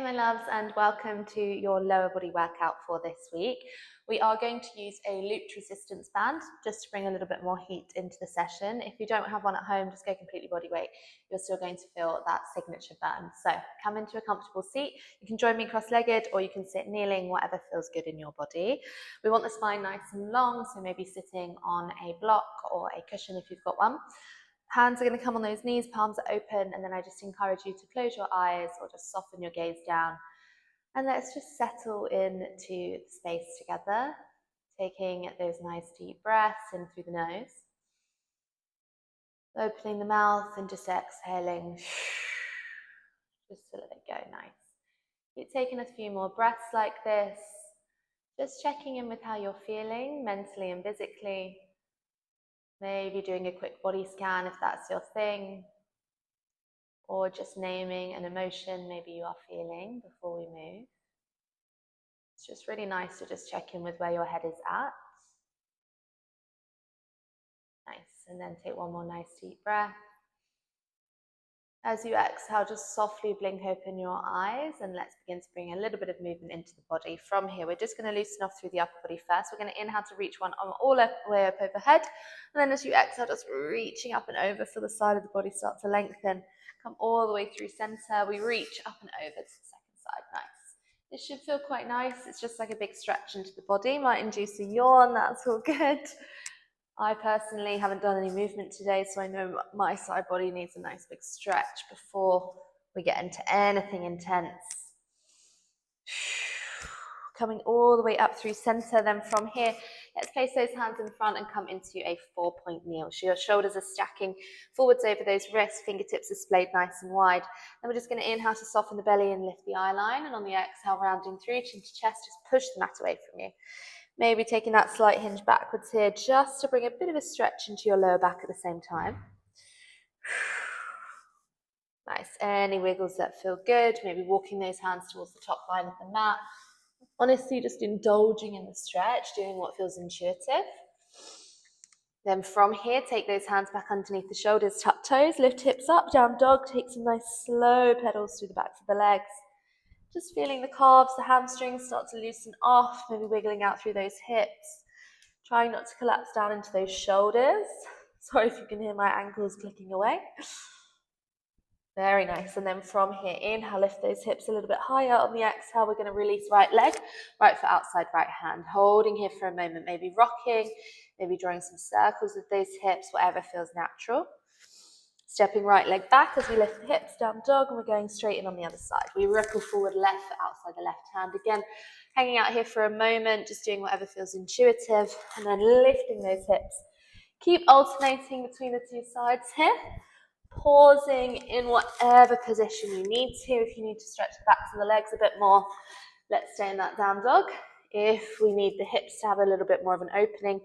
my loves, and welcome to your lower body workout for this week. We are going to use a looped resistance band just to bring a little bit more heat into the session. If you don't have one at home, just go completely body weight. You're still going to feel that signature burn. So come into a comfortable seat. You can join me cross-legged or you can sit kneeling, whatever feels good in your body. We want the spine nice and long, so maybe sitting on a block or a cushion if you've got one. Hands are going to come on those knees, palms are open, and then I just encourage you to close your eyes or just soften your gaze down. And let's just settle into space together, taking those nice deep breaths in through the nose. Opening the mouth and just exhaling, just to let it go nice. Keep taking a few more breaths like this, just checking in with how you're feeling mentally and physically. Maybe doing a quick body scan if that's your thing, or just naming an emotion maybe you are feeling before we move. It's just really nice to just check in with where your head is at. Nice, and then take one more nice deep breath. As you exhale, just softly blink open your eyes and let's begin to bring a little bit of movement into the body. From here, we're just going to loosen off through the upper body first. We're going to inhale to reach one arm all the way up overhead. And then as you exhale, just reaching up and over, feel the side of the body start to lengthen. Come all the way through center. We reach up and over to the second side. Nice. This should feel quite nice. It's just like a big stretch into the body. Might induce a yawn. That's all good. I personally haven't done any movement today, so I know my side body needs a nice big stretch before we get into anything intense. Coming all the way up through center, then from here, let's place those hands in front and come into a 4-point kneel. So your shoulders are stacking forwards over those wrists, fingertips are splayed nice and wide. Then we're just going to inhale to soften the belly and lift the eye line, and on the exhale, rounding through, chin to chest, just push the mat away from you. Maybe taking that slight hinge backwards here just to bring a bit of a stretch into your lower back at the same time. Nice. Any wiggles that feel good. Maybe walking those hands towards the top line of the mat. Honestly, just indulging in the stretch, doing what feels intuitive. Then from here, take those hands back underneath the shoulders, tuck toes, lift hips up, down dog. Take some nice slow pedals through the backs of the legs. Just feeling the calves, the hamstrings start to loosen off, maybe wiggling out through those hips. Trying not to collapse down into those shoulders. Sorry if you can hear my ankles clicking away. Very nice. And then from here, inhale, lift those hips a little bit higher. On the exhale, we're going to release right leg, right foot outside, right hand. Holding here for a moment, maybe rocking, maybe drawing some circles with those hips, whatever feels natural. Stepping right leg back as we lift the hips, down dog, and we're going straight in on the other side. We ripple forward, left foot outside the left hand. Again, hanging out here for a moment, just doing whatever feels intuitive, and then lifting those hips. Keep alternating between the two sides here. Pausing in whatever position you need to. If you need to stretch the backs of the legs a bit more, let's stay in that down dog. If we need the hips to have a little bit more of an opening,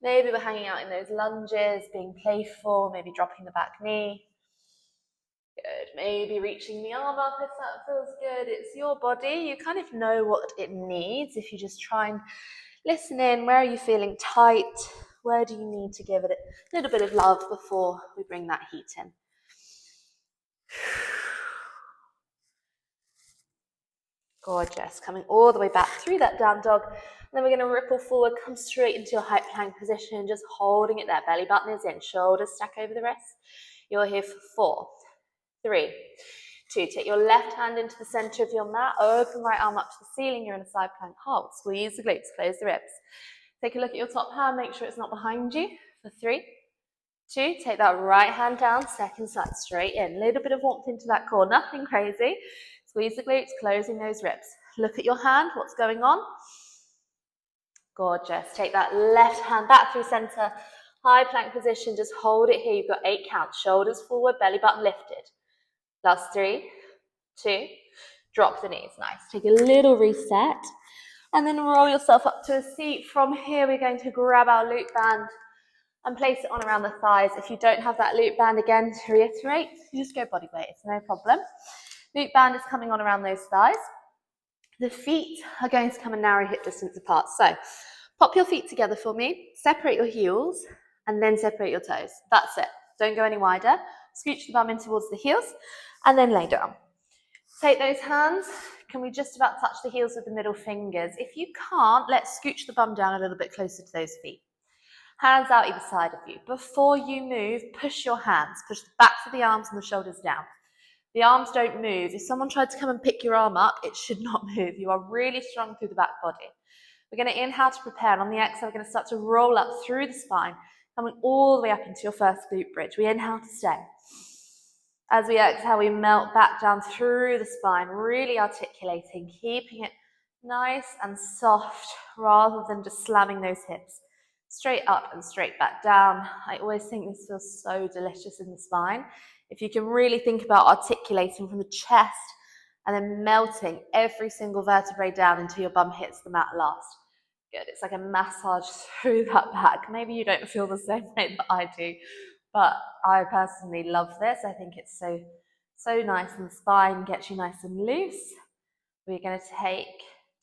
maybe we're hanging out in those lunges, being playful, maybe dropping the back knee. Good. Maybe reaching the arm up if that feels good. It's your body. You kind of know what it needs if you just try and listen in. Where are you feeling tight? Where do you need to give it a little bit of love before we bring that heat in? Gorgeous. Coming all the way back through that down dog. And then we're going to ripple forward, come straight into your high plank position, just holding it there. Belly button is in, shoulders stack over the wrists. You're here for 4, 3, 2. Take your left hand into the center of your mat. Open right arm up to the ceiling. You're in a side plank hold. Squeeze the glutes, close the ribs. Take a look at your top hand. Make sure it's not behind you. For 3, 2. Take that right hand down, second side, straight in. Little bit of warmth into that core, nothing crazy. Squeeze the glutes, closing those ribs. Look at your hand, what's going on? Gorgeous. Take that left hand back through center, high plank position, just hold it here. You've got 8 counts, shoulders forward, belly button lifted. Last 3, 2, drop the knees, nice. Take a little reset, and then roll yourself up to a seat. From here, we're going to grab our loop band and place it on around the thighs. If you don't have that loop band, again, to reiterate, you just go body weight, it's no problem. Loop band is coming on around those thighs. The feet are going to come a narrow hip distance apart. So pop your feet together for me, separate your heels, and then separate your toes. That's it. Don't go any wider. Scooch the bum in towards the heels, and then lay down. Take those hands. Can we just about touch the heels with the middle fingers? If you can't, let's scooch the bum down a little bit closer to those feet. Hands out either side of you. Before you move, push your hands. Push the backs of the arms and the shoulders down. The arms don't move. If someone tried to come and pick your arm up, it should not move. You are really strong through the back body. We're going to inhale to prepare, and on the exhale, we're going to start to roll up through the spine, coming all the way up into your first glute bridge. We inhale to stay. As we exhale, we melt back down through the spine, really articulating, keeping it nice and soft rather than just slamming those hips. Straight up and straight back down. I always think this feels so delicious in the spine. If you can really think about articulating from the chest and then melting every single vertebrae down until your bum hits the mat last. Good, it's like a massage through that back. Maybe you don't feel the same way that I do, but I personally love this. I think it's so nice, and the spine gets you nice and loose. We're going to take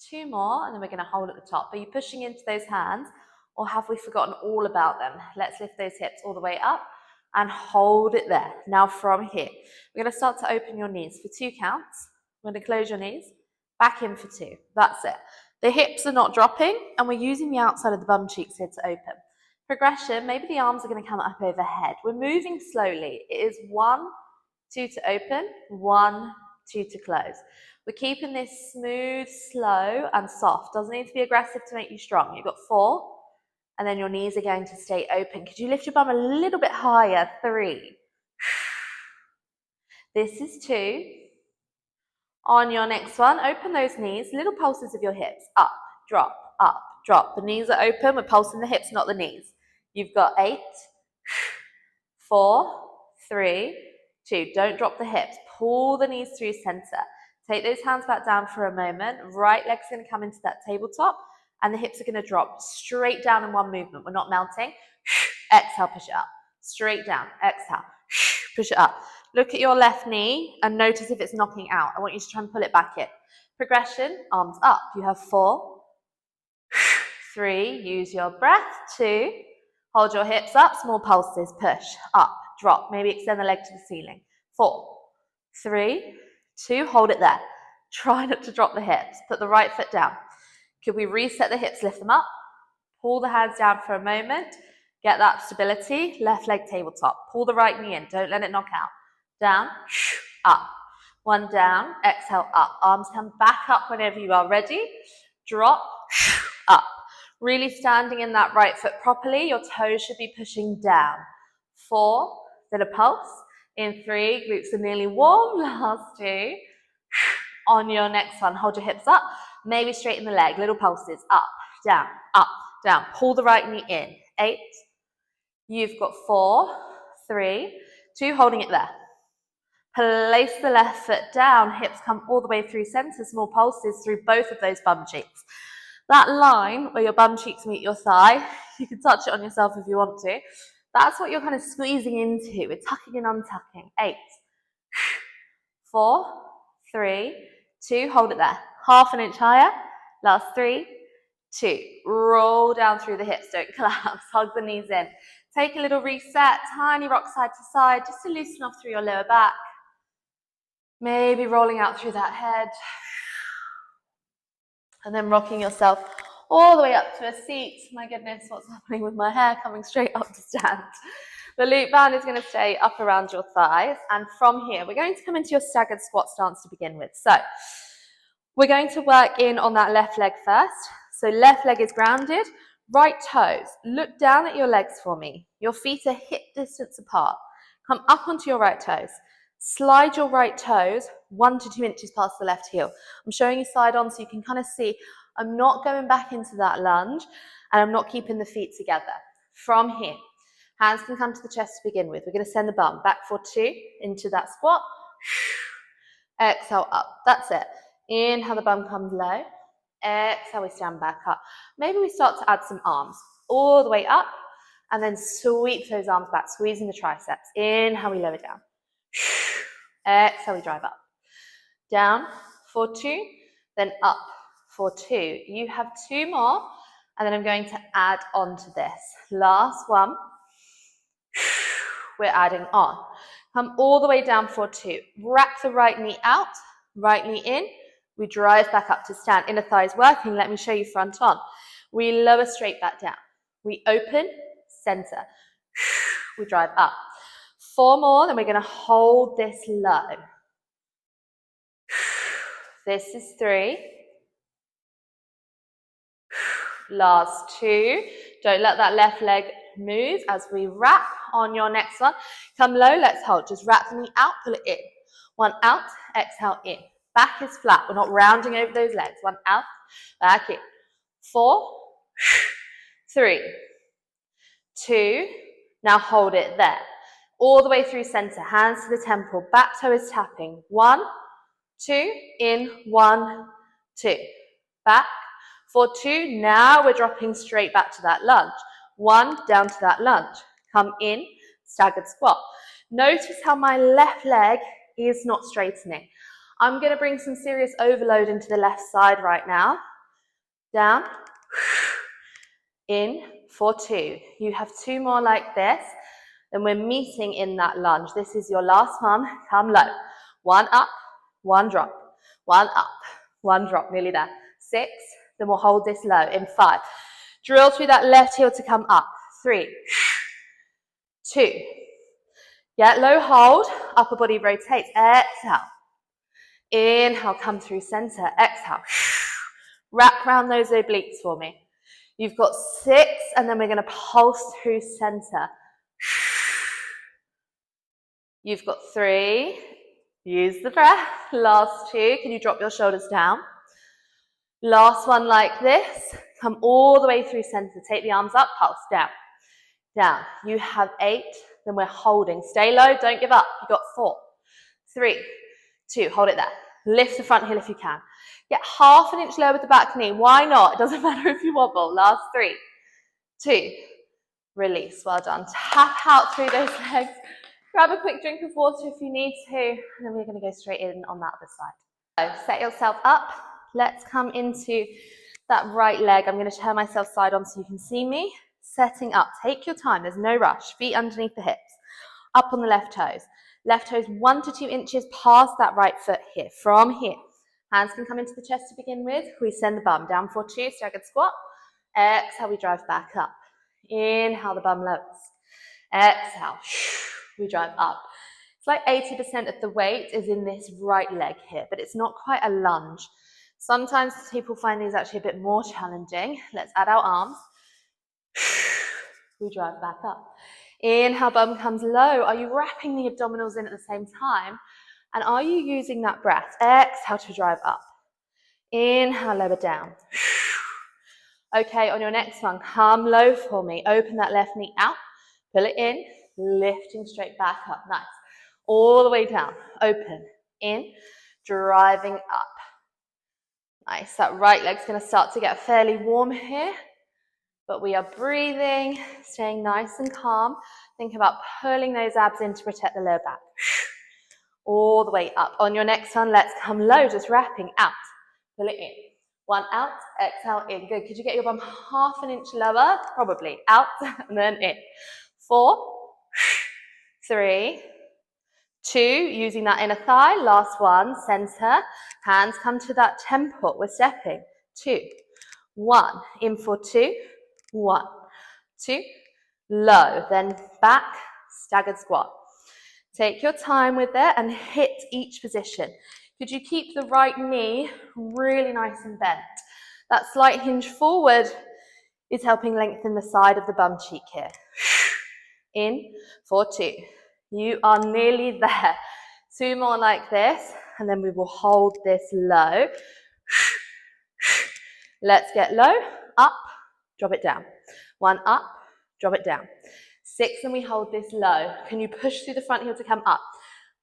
2 more, and then we're going to hold at the top. Are you pushing into those hands, or have we forgotten all about them? Let's lift those hips all the way up and hold it there. Now from here, we're going to start to open your knees for 2 counts. We're going to close your knees, back in for 2. That's it. The hips are not dropping, and we're using the outside of the bum cheeks here to open. Progression, maybe the arms are going to come up overhead. We're moving slowly. It is 1, 2 to open, 1, 2 to close. We're keeping this smooth, slow, and soft. Doesn't need to be aggressive to make you strong. You've got 4, and then your knees are going to stay open. Could you lift your bum a little bit higher? 3. This is 2. On your next one, open those knees, little pulses of your hips, up, drop, up, drop. The knees are open, we're pulsing the hips, not the knees. You've got 8, 4, 3, 2. Don't drop the hips. Pull the knees through center. Take those hands back down for a moment. Right leg's going to come into that tabletop, and the hips are going to drop straight down in one movement. We're not melting. Exhale, push it up. Straight down. Exhale. Push it up. Look at your left knee and notice if it's knocking out. I want you to try and pull it back in. Progression, arms up. You have 4, 3, use your breath, 2, hold your hips up, small pulses, push, up, drop, maybe extend the leg to the ceiling. 4, 3, 2, hold it there. Try not to drop the hips, put the right foot down. Could we reset the hips, lift them up, pull the hands down for a moment, get that stability, left leg tabletop, pull the right knee in, don't let it knock out. Down, up, 1 down, exhale up, arms come back up whenever you are ready, drop, up. Really standing in that right foot properly, your toes should be pushing down. 4, then a pulse, in 3, glutes are nearly warm, last 2. On your next one, hold your hips up, maybe straighten the leg, little pulses, up, down, pull the right knee in, 8, you've got 4, 3, 2, holding it there. Place the left foot down, hips come all the way through center, small pulses through both of those bum cheeks. That line where your bum cheeks meet your thigh, you can touch it on yourself if you want to. That's what you're kind of squeezing into. We're tucking and untucking. 8, 4, 3, 2, hold it there. Half an inch higher. Last 3, 2. Roll down through the hips, don't collapse. Hug the knees in. Take a little reset, tiny rock side to side, just to loosen off through your lower back. Maybe rolling out through that head. And then rocking yourself all the way up to a seat. My goodness, what's happening with my hair coming straight up to stand? The loop band is going to stay up around your thighs. And from here, we're going to come into your staggered squat stance to begin with. So we're going to work in on that left leg first. So left leg is grounded. Right toes. Look down at your legs for me. Your feet are hip distance apart. Come up onto your right toes. Slide your right toes 1 to 2 inches past the left heel. I'm showing you side on so you can kind of see I'm not going back into that lunge and I'm not keeping the feet together. From here, hands can come to the chest to begin with. We're going to send the bum back for 2 into that squat. Exhale up. That's it. Inhale, the bum comes low. Exhale, we stand back up. Maybe we start to add some arms all the way up and then sweep those arms back, squeezing the triceps. Inhale, we lower down. Exhale, we drive up. Down for 2, then up for 2. You have 2 more, and then I'm going to add on to this. Last one. We're adding on. Come all the way down for 2. Wrap the right knee out, Right knee in, we drive back up to stand. Inner thighs working, let me show you front on. We lower straight back down. We open, center. We drive up. 4 more, then we're going to hold this low. This is 3. Last 2. Don't let that left leg move as we wrap on your next one. Come low, let's hold. Just wrap the knee out, pull it in. 1 out, exhale in. Back is flat. We're not rounding over those legs. 1 out, back in. 4, 3, 2. Now hold it there. All the way through center. Hands to the temple. Back toe is tapping. 1, 2. In. 1, 2. Back. 4, 2. Now we're dropping straight back to that lunge. 1, down to that lunge. Come in. Staggered squat. Notice how my left leg is not straightening. I'm going to bring some serious overload into the left side right now. Down. In. 4, 2. You have 2 more like this. Then we're meeting in that lunge. This is your last one. Come low. 1 up, 1 drop. 1 up, 1 drop. Nearly there. 6. Then we'll hold this low in 5. Drill through that left heel to come up. 3, 2. Get low, hold. Upper body rotates. Exhale. Inhale, come through center. Exhale. Wrap around those obliques for me. You've got 6, and then we're going to pulse through center. You've got 3. Use the breath. Last 2. Can you drop your shoulders down? Last one like this. Come all the way through center. Take the arms up. Pulse down. Down. You have 8. Then we're holding. Stay low. Don't give up. You've got 4, 3, 2. Hold it there. Lift the front heel if you can. Get half an inch lower with the back knee. Why not? It doesn't matter if you wobble. Last 3, 2. Release. Well done. Tap out through those legs. Grab a quick drink of water if you need to. And then we're going to go straight in on that other side. So set yourself up. Let's come into that right leg. I'm going to turn myself side on so you can see me. Setting up. Take your time. There's no rush. Feet underneath the hips. Up on the left toes. Left toes 1 to 2 inches past that right foot here. From here. Hands can come into the chest to begin with. We send the bum down for 2. Staggered squat. Exhale, we drive back up. Inhale, the bum lowers. Exhale. We drive up. It's like 80% of the weight is in this right leg here, but it's not quite a lunge. Sometimes people find these actually a bit more challenging. Let's add our arms. We drive back up. Inhale, bum comes low. Are you wrapping the abdominals in at the same time? And are you using that breath? Exhale to drive up. Inhale, lower down. Okay, on your next one, come low for me. Open that left knee out. Pull it in. Lifting straight back up. Nice. All the way down. Open. In. Driving up. Nice. That right leg's going to start to get fairly warm here. But we are breathing, staying nice and calm. Think about pulling those abs in to protect the lower back. All the way up. On your next one, let's come low. Just wrapping out. Pull it in. 1 out. Exhale in. Good. Could you get your bum half an inch lower? Probably. Out and then in. 4, 3, 2, using that inner thigh. Last one, center. Hands come to that temple. We're stepping. 2, 1. In for 2, 1, 2. Low. Then back, staggered squat. Take your time with it and hit each position. Could you keep the right knee really nice and bent? That slight hinge forward is helping lengthen the side of the bum cheek here. In for 2. You are nearly there. 2 more like this, and then we will hold this low. Let's get low, up, drop it down. 1 up, drop it down. 6, and we hold this low. Can you push through the front heel to come up?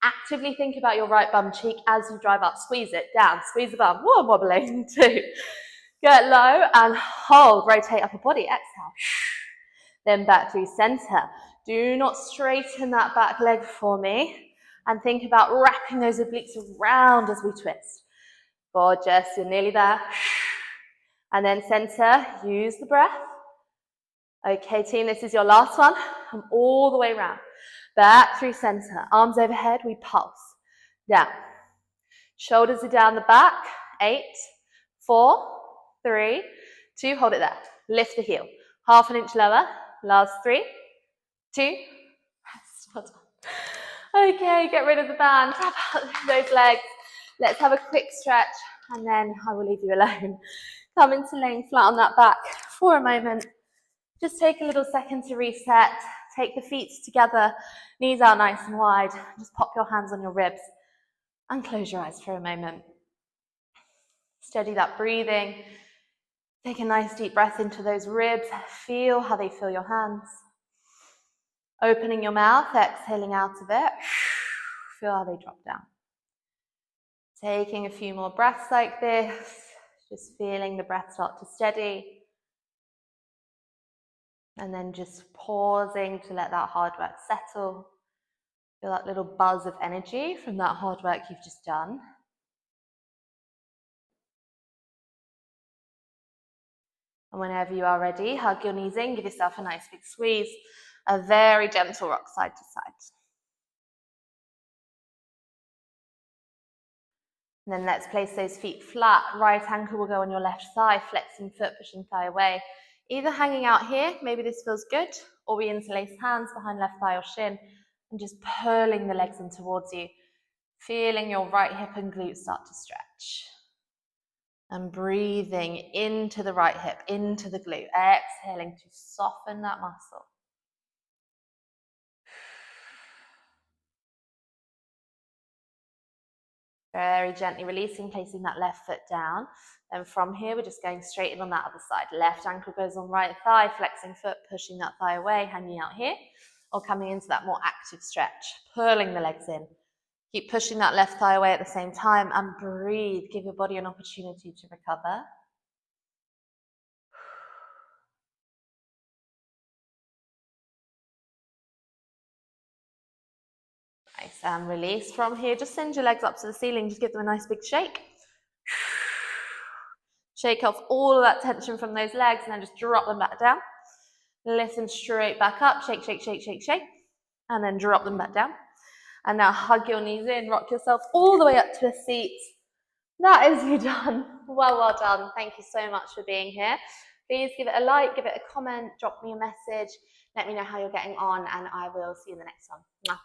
Actively think about your right bum cheek as you drive up. Squeeze it down, squeeze the bum. Whoa, wobbling. 2. Get low and hold. Rotate upper body. Exhale. Then back through center. Do not straighten that back leg for me. And think about wrapping those obliques around as we twist. Gorgeous. You're nearly there. And then center. Use the breath. Okay, team, this is your last one. Come all the way around. Back through center. Arms overhead. We pulse. Down. Shoulders are down the back. 8, 4, 3, 2, hold it there. Lift the heel. Half an inch lower. Last 3, 2, rest. Okay, get rid of the band. Tap out those legs. Let's have a quick stretch and then I will leave you alone. Come into laying flat on that back for a moment. Just take a little second to reset. Take the feet together, knees out nice and wide. Just pop your hands on your ribs and close your eyes for a moment. Steady that breathing. Take a nice deep breath into those ribs. Feel how they fill your hands. Opening your mouth, exhaling out of it. Feel how they drop down. Taking a few more breaths like this. Just feeling the breath start to steady. And then just pausing to let that hard work settle. Feel that little buzz of energy from that hard work you've just done. And whenever you are ready, hug your knees in, give yourself a nice big squeeze. A very gentle rock side to side. And then let's place those feet flat. Right ankle will go on your left thigh, flexing foot, pushing thigh away. Either hanging out here, maybe this feels good, or we interlace hands behind left thigh or shin, and just pulling the legs in towards you. Feeling your right hip and glute start to stretch. And breathing into the right hip, into the glute. Exhaling to soften that muscle. Very gently releasing, placing that left foot down. And from here, we're just going straight in on that other side. Left ankle goes on right thigh, flexing foot, pushing that thigh away, hanging out here. Or coming into that more active stretch, pulling the legs in. Keep pushing that left thigh away at the same time and breathe. Give your body an opportunity to recover. Nice, and release from here. Just send your legs up to the ceiling. Just give them a nice big shake. Shake off all of that tension from those legs and then just drop them back down. Lift them straight back up. Shake, shake, shake, shake, shake. And then drop them back down. And now hug your knees in. Rock yourself all the way up to a seat. That is you done. Well done. Thank you so much for being here. Please give it a like, give it a comment, drop me a message. Let me know how you're getting on and I will see you in the next one.